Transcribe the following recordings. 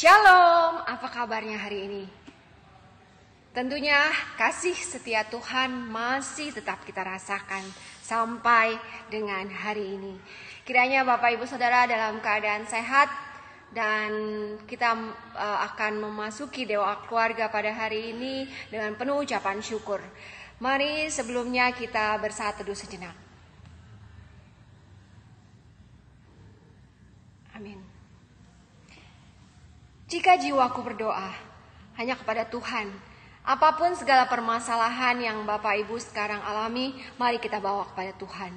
Shalom, apa kabarnya hari ini? Tentunya kasih setia Tuhan masih tetap kita rasakan sampai dengan hari ini. Kiranya Bapak Ibu Saudara dalam keadaan sehat dan kita akan memasuki doa keluarga pada hari ini dengan penuh ucapan syukur. Mari sebelumnya kita bersaat teduh sejenak. Amin. Jika jiwaku berdoa hanya kepada Tuhan, apapun segala permasalahan yang Bapak Ibu sekarang alami, mari kita bawa kepada Tuhan.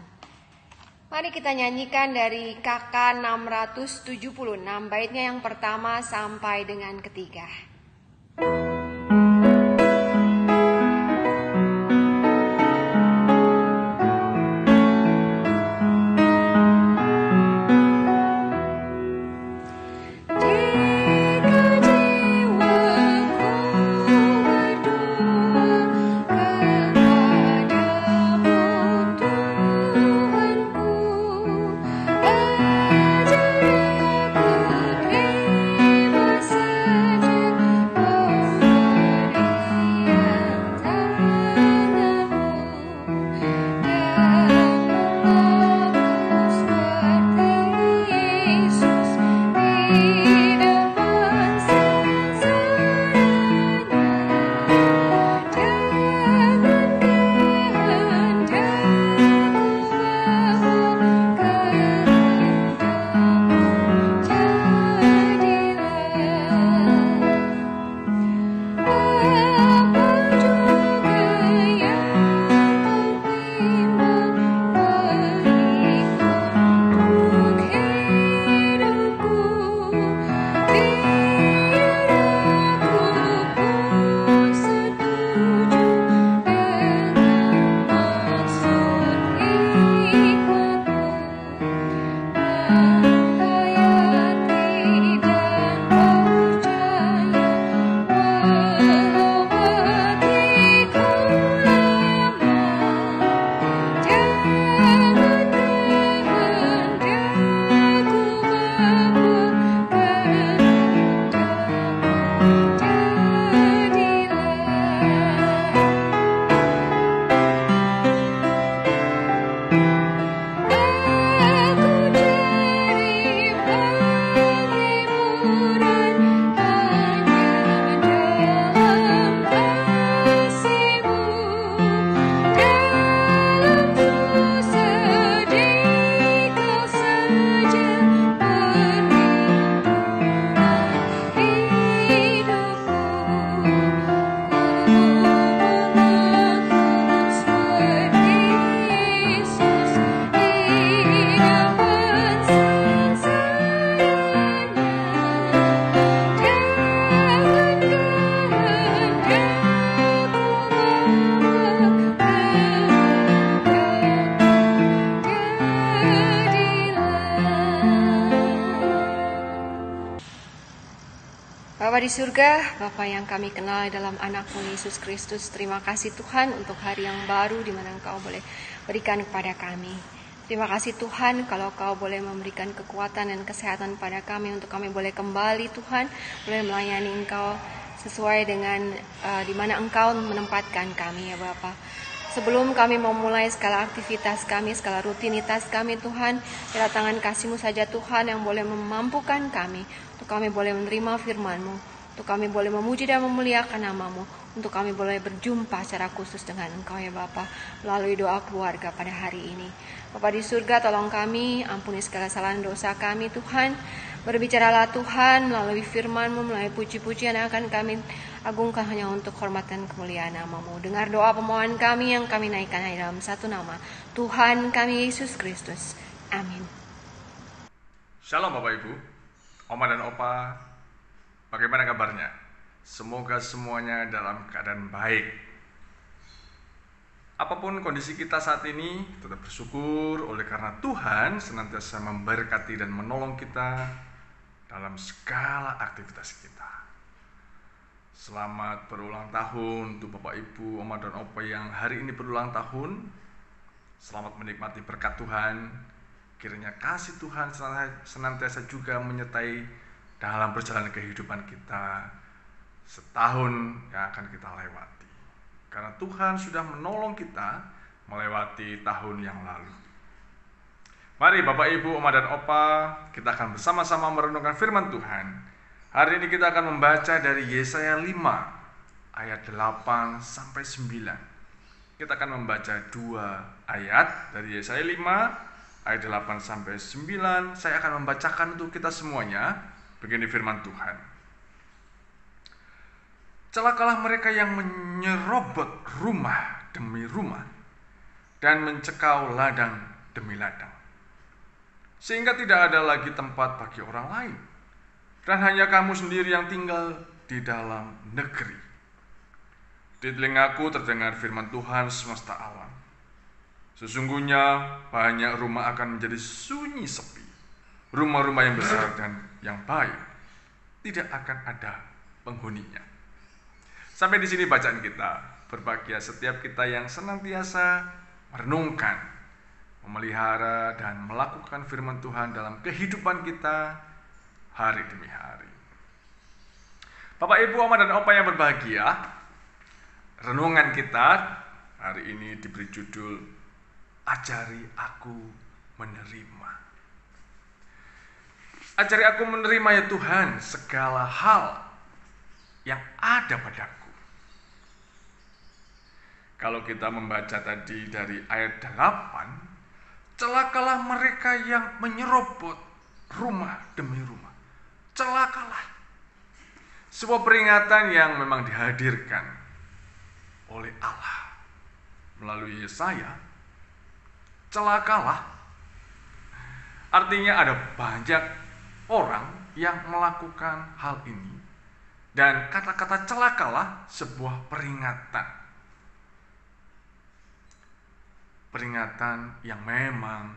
Mari kita nyanyikan dari KK 676, baitnya yang pertama sampai dengan ketiga. Bapa di surga, Bapa yang kami kenal dalam anak-Mu Yesus Kristus, terima kasih Tuhan untuk hari yang baru di mana Engkau boleh berikan kepada kami. Terima kasih Tuhan kalau Kau boleh memberikan kekuatan dan kesehatan pada kami untuk kami boleh kembali Tuhan, boleh melayani Engkau sesuai dengan di mana Engkau menempatkan kami ya Bapa. Sebelum kami memulai segala aktivitas kami, segala rutinitas kami Tuhan, biarlah tangan kasih-Mu saja Tuhan yang boleh memampukan kami, untuk kami boleh menerima firman-Mu, untuk kami boleh memuji dan memuliakan nama-Mu, untuk kami boleh berjumpa secara khusus dengan Engkau ya Bapa, melalui doa keluarga pada hari ini. Bapa di surga, tolong kami, ampuni segala kesalahan dosa kami Tuhan. Berbicaralah Tuhan melalui firman-Mu, melalui puji-pujian yang akan kami agungkan hanya untuk hormat dan kemuliaan nama-Mu. Dengar doa pemohon kami yang kami naikkan hanya dalam satu nama, Tuhan kami Yesus Kristus. Amin. Shalom Bapak Ibu, Oma dan Opa, bagaimana kabarnya? Semoga semuanya dalam keadaan baik. Apapun kondisi kita saat ini, tetap bersyukur oleh karena Tuhan senantiasa memberkati dan menolong kita dalam segala aktivitas kita. Selamat berulang tahun untuk Bapak Ibu, Oma dan Opa yang hari ini berulang tahun. Selamat menikmati berkat Tuhan. Kiranya kasih Tuhan senantiasa juga menyertai dalam perjalanan kehidupan kita setahun yang akan kita lewati. Karena Tuhan sudah menolong kita melewati tahun yang lalu. Mari Bapak, Ibu, Oma, dan Opa, kita akan bersama-sama merenungkan firman Tuhan. Hari ini kita akan membaca dari Yesaya 5 ayat 8 sampai 9. Kita akan membaca 2 ayat dari Yesaya 5 ayat 8 sampai 9. Saya akan membacakan untuk kita semuanya. Begini firman Tuhan. Celakalah mereka yang menyerobot rumah demi rumah dan mencekau ladang demi ladang, sehingga tidak ada lagi tempat bagi orang lain, dan hanya kamu sendiri yang tinggal di dalam negeri. Di telingaku terdengar firman Tuhan semesta alam. Sesungguhnya banyak rumah akan menjadi sunyi sepi. Rumah-rumah yang besar dan yang baik tidak akan ada penghuninya. Sampai di sini bacaan kita. Berbahagia setiap kita yang senantiasa merenungkan, memelihara dan melakukan firman Tuhan dalam kehidupan kita hari demi hari. Bapak, Ibu, Oma, dan Opa yang berbahagia, renungan kita hari ini diberi judul Ajari Aku Menerima. Ajari aku menerima ya Tuhan segala hal yang ada padaku. Kalau kita membaca tadi dari ayat 8, celakalah mereka yang menyerobot rumah demi rumah. Celakalah. Sebuah peringatan yang memang dihadirkan oleh Allah melalui Yesaya. Celakalah artinya ada banyak orang yang melakukan hal ini, dan kata-kata celakalah sebuah peringatan yang memang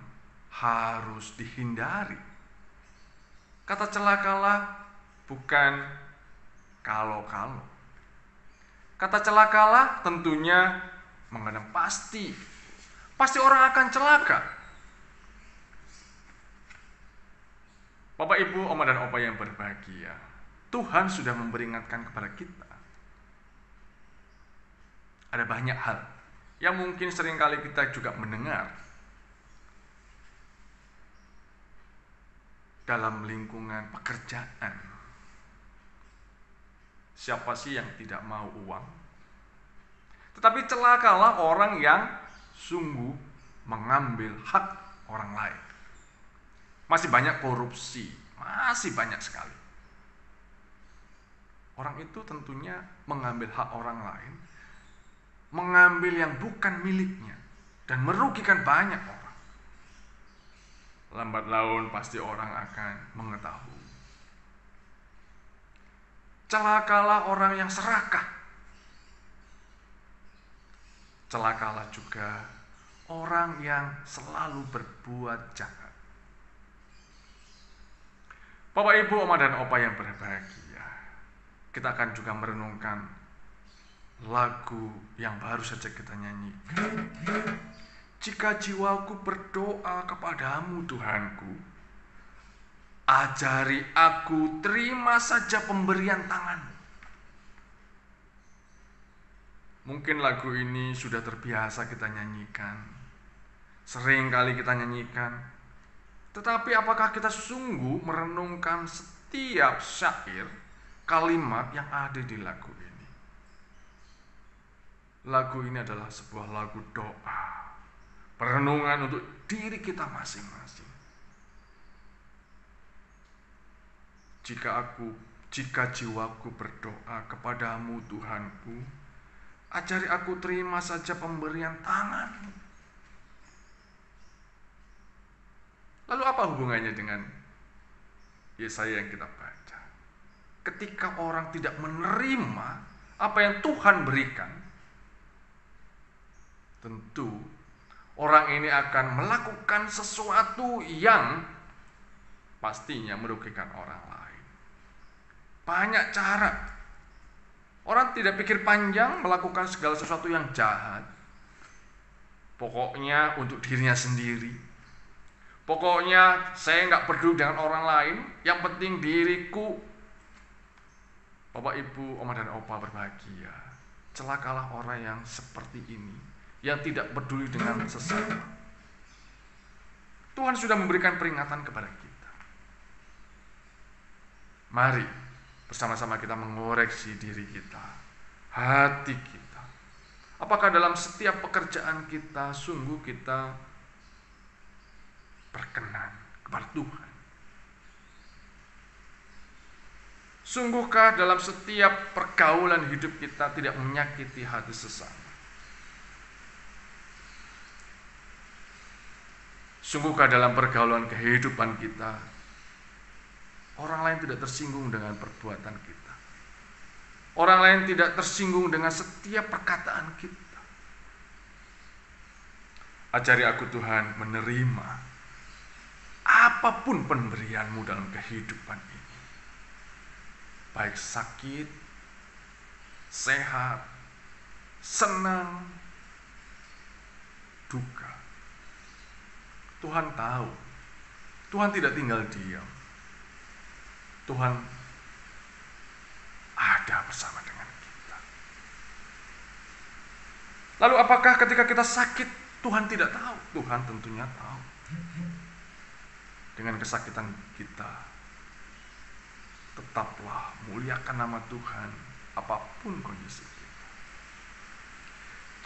harus dihindari. Kata celakalah bukan kalau-kalau. Kata celakalah tentunya mengandung pasti orang akan celaka. Bapak, Ibu, Oma, dan Opa yang berbahagia, Tuhan sudah memperingatkan kepada kita. Ada banyak hal yang mungkin seringkali kita juga mendengar dalam lingkungan pekerjaan. Siapa sih yang tidak mau uang? Tetapi celakalah orang yang sungguh mengambil hak orang lain. Masih banyak korupsi, masih banyak sekali. Orang itu tentunya mengambil hak orang lain, mengambil yang bukan miliknya, dan merugikan banyak orang. Lambat laun pasti orang akan mengetahui. Celakalah orang yang serakah. Celakalah juga orang yang selalu berbuat jahat. Bapak, Ibu, Oma, dan Opa yang berbahagia, kita akan juga merenungkan lagu yang baru saja kita nyanyikan. Jika jiwaku berdoa kepadamu Tuhanku, ajari aku terima saja pemberian tanganmu. Mungkin lagu ini sudah terbiasa kita nyanyikan, sering kali kita nyanyikan. Tetapi apakah kita sungguh merenungkan setiap syair, kalimat yang ada di lagu ini? Lagu ini adalah sebuah lagu doa, perenungan untuk diri kita masing-masing. Jika jiwaku berdoa kepadamu Tuhanku, ajari aku terima saja pemberian tanganmu. Lalu apa hubungannya dengan Yesaya yang kita baca? Ketika orang tidak menerima apa yang Tuhan berikan, tentu orang ini akan melakukan sesuatu yang pastinya merugikan orang lain. Banyak cara. Orang tidak pikir panjang melakukan segala sesuatu yang jahat. Pokoknya untuk dirinya sendiri. Pokoknya saya nggak peduli dengan orang lain, yang penting diriku. Bapak, Ibu, Oma dan Opa berbahagia. Celakalah orang yang seperti ini, yang tidak peduli dengan sesama. Tuhan sudah memberikan peringatan kepada kita. Mari bersama-sama kita mengoreksi diri kita, hati kita. Apakah dalam setiap pekerjaan kita sungguh kita berkenan kepada Tuhan? Sungguhkah dalam setiap pergaulan hidup kita tidak menyakiti hati sesama? Sungguhkah dalam pergaulan kehidupan kita orang lain tidak tersinggung dengan perbuatan kita? Orang lain tidak tersinggung dengan setiap perkataan kita? Ajari aku Tuhan menerima apapun pemberianmu dalam kehidupan ini. Baik sakit, sehat, senang, duka. Tuhan tahu. Tuhan tidak tinggal diam. Tuhan ada bersama dengan kita. Lalu apakah ketika kita sakit Tuhan tidak tahu? Tuhan tentunya tahu. Dengan kesakitan kita, tetaplah muliakan nama Tuhan apapun kondisi kita.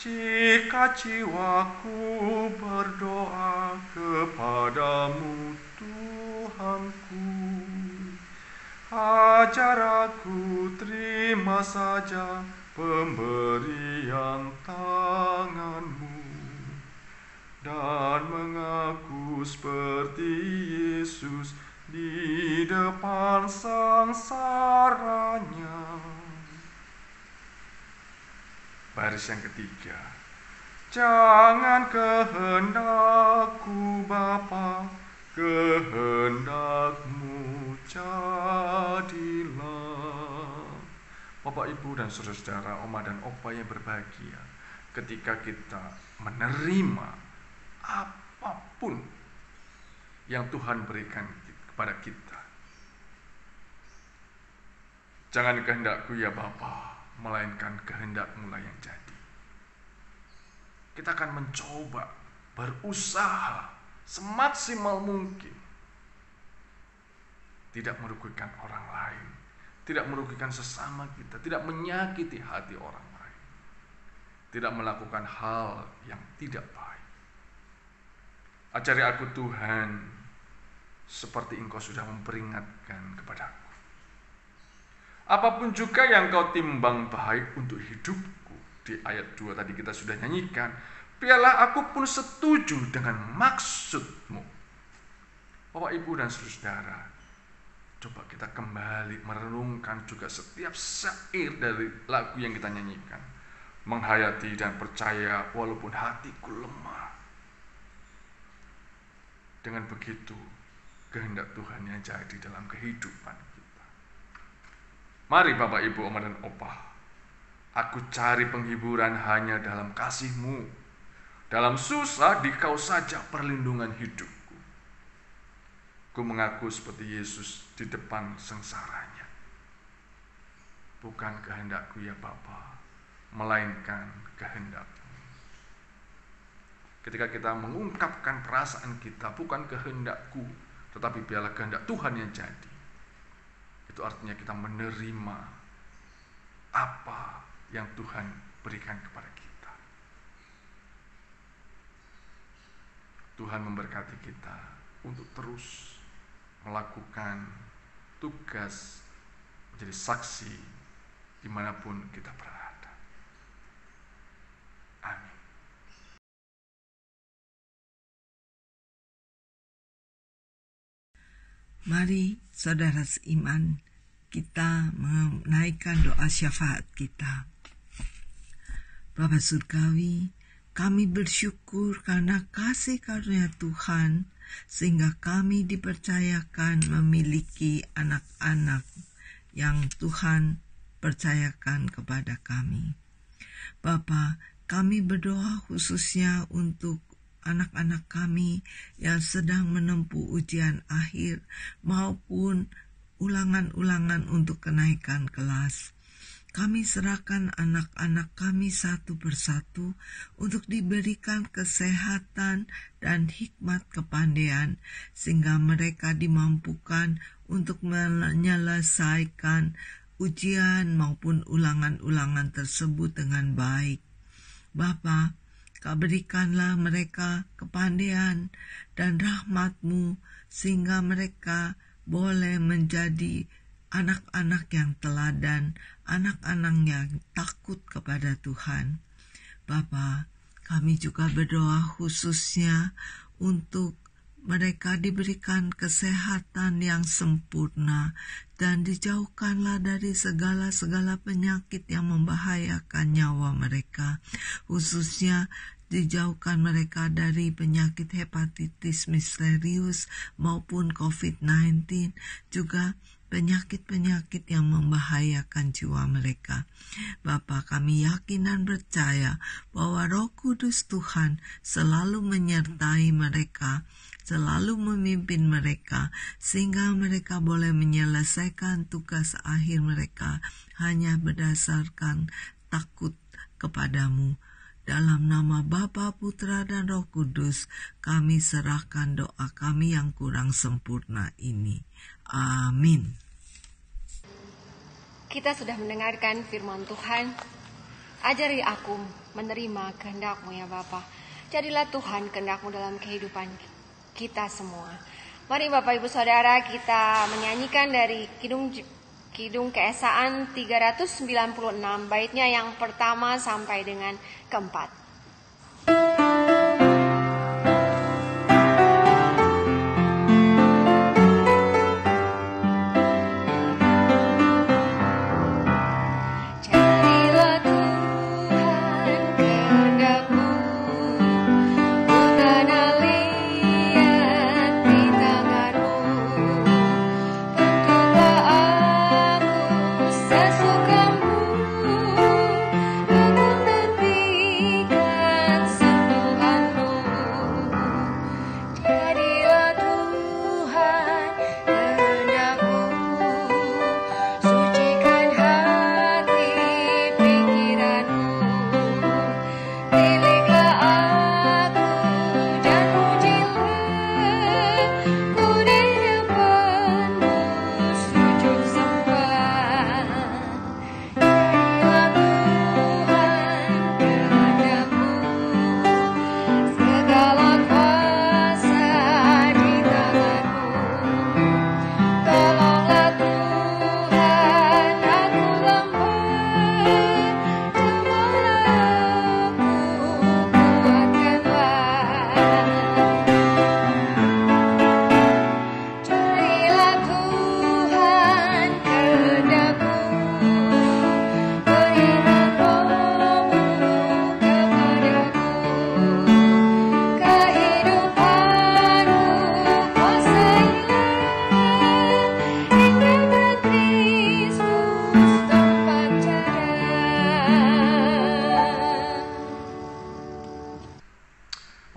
Jika jiwaku berdoa kepadamu Tuhanku, ajar aku terima saja pemberian tanganmu, dan mengaku seperti Yesus di depan sangsaranya. Baris yang ketiga. Jangan kehendakku Bapa, kehendakmu jadilah. Bapak, Ibu, dan saudara-saudara, Oma dan Opa yang berbahagia, ketika kita menerima apapun yang Tuhan berikan kepada kita, jangan kehendakku ya Bapa, melainkan kehendak-Mu lah yang jadi. Kita akan mencoba berusaha semaksimal mungkin tidak merugikan orang lain, tidak merugikan sesama kita, tidak menyakiti hati orang lain, tidak melakukan hal yang tidak baik. Ajari aku Tuhan seperti Engkau sudah memperingatkan kepadaku. Apapun juga yang Kau timbang baik untuk hidupku, di ayat 2 tadi kita sudah nyanyikan, biarlah aku pun setuju dengan maksud-Mu. Bapak, Ibu, dan saudara, coba kita kembali merenungkan juga setiap syair dari lagu yang kita nyanyikan. Menghayati dan percaya walaupun hatiku lemah. Dengan begitu, kehendak Tuhan yang jadi dalam kehidupan kita. Mari Bapak, Ibu, Oma dan Opa, aku cari penghiburan hanya dalam kasih-Mu. Dalam susah di Kau saja perlindungan hidupku. Ku mengaku seperti Yesus di depan sengsaranya. Bukan kehendakku ya Bapa, melainkan kehendak-Mu. Ketika kita mengungkapkan perasaan kita, bukan kehendakku, tetapi biarlah kehendak Tuhan yang jadi. Itu artinya kita menerima apa yang Tuhan berikan kepada kita. Tuhan memberkati kita untuk terus melakukan tugas menjadi saksi dimanapun kita berada. Amin. Mari saudara seiman, kita menaikkan doa syafaat kita. Bapa Surgawi, kami bersyukur karena kasih karunia Tuhan, sehingga kami dipercayakan memiliki anak-anak yang Tuhan percayakan kepada kami. Bapa, kami berdoa khususnya untuk anak-anak kami yang sedang menempuh ujian akhir maupun ulangan-ulangan untuk kenaikan kelas. Kami serahkan anak-anak kami satu persatu untuk diberikan kesehatan dan hikmat kepandaian, sehingga mereka dimampukan untuk menyelesaikan ujian maupun ulangan-ulangan tersebut dengan baik. Bapa, Kau berikanlah mereka kepandaian dan rahmat-Mu, sehingga mereka boleh menjadi anak-anak yang teladan, anak-anak yang takut kepada Tuhan. Bapa, kami juga berdoa khususnya untuk mereka diberikan kesehatan yang sempurna dan dijauhkanlah dari segala-segala penyakit yang membahayakan nyawa mereka. Khususnya dijauhkan mereka dari penyakit hepatitis misterius maupun COVID-19, juga penyakit-penyakit yang membahayakan jiwa mereka. Bapa, kami yakin dan percaya bahwa Roh Kudus Tuhan selalu menyertai mereka, selalu memimpin mereka, sehingga mereka boleh menyelesaikan tugas akhir mereka hanya berdasarkan takut kepadamu. Dalam nama Bapa, Putra, dan Roh Kudus, kami serahkan doa kami yang kurang sempurna ini. Amin. Kita sudah mendengarkan firman Tuhan. Ajari aku menerima kehendak-Mu ya Bapa. Jadilah Tuhan kehendak-Mu dalam kehidupan kita semua. Mari Bapak Ibu Saudara, kita menyanyikan dari Kidung Keesaan 396, baitnya yang pertama sampai dengan keempat.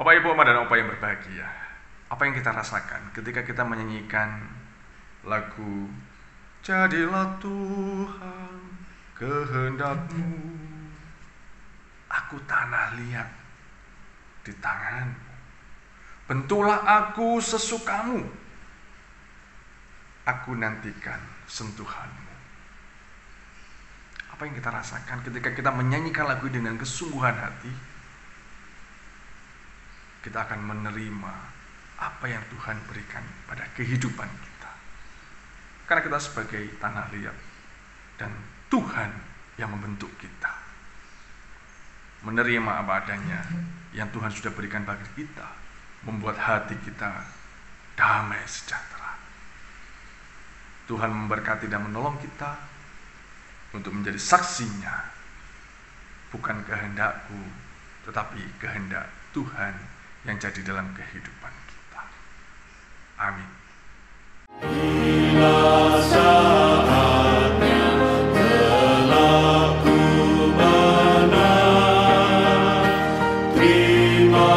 Bapak Ibu Mama dan Opa yang berbahagia, apa yang kita rasakan ketika kita menyanyikan lagu Jadilah Tuhan kehendak-Mu, aku tanah liat di tangan-Mu, bentulah aku sesukamu, aku nantikan sentuhan-Mu. Apa yang kita rasakan ketika kita menyanyikan lagu dengan kesungguhan hati? Kita akan menerima apa yang Tuhan berikan pada kehidupan kita. Karena kita sebagai tanah liat dan Tuhan yang membentuk kita. Menerima apa adanya yang Tuhan sudah berikan bagi kita, membuat hati kita damai sejahtera. Tuhan memberkati dan menolong kita untuk menjadi saksinya. Bukan kehendakku, tetapi kehendak Tuhan yang jadi dalam kehidupan kita. Amin. Bila saatnya telah ku menang, terima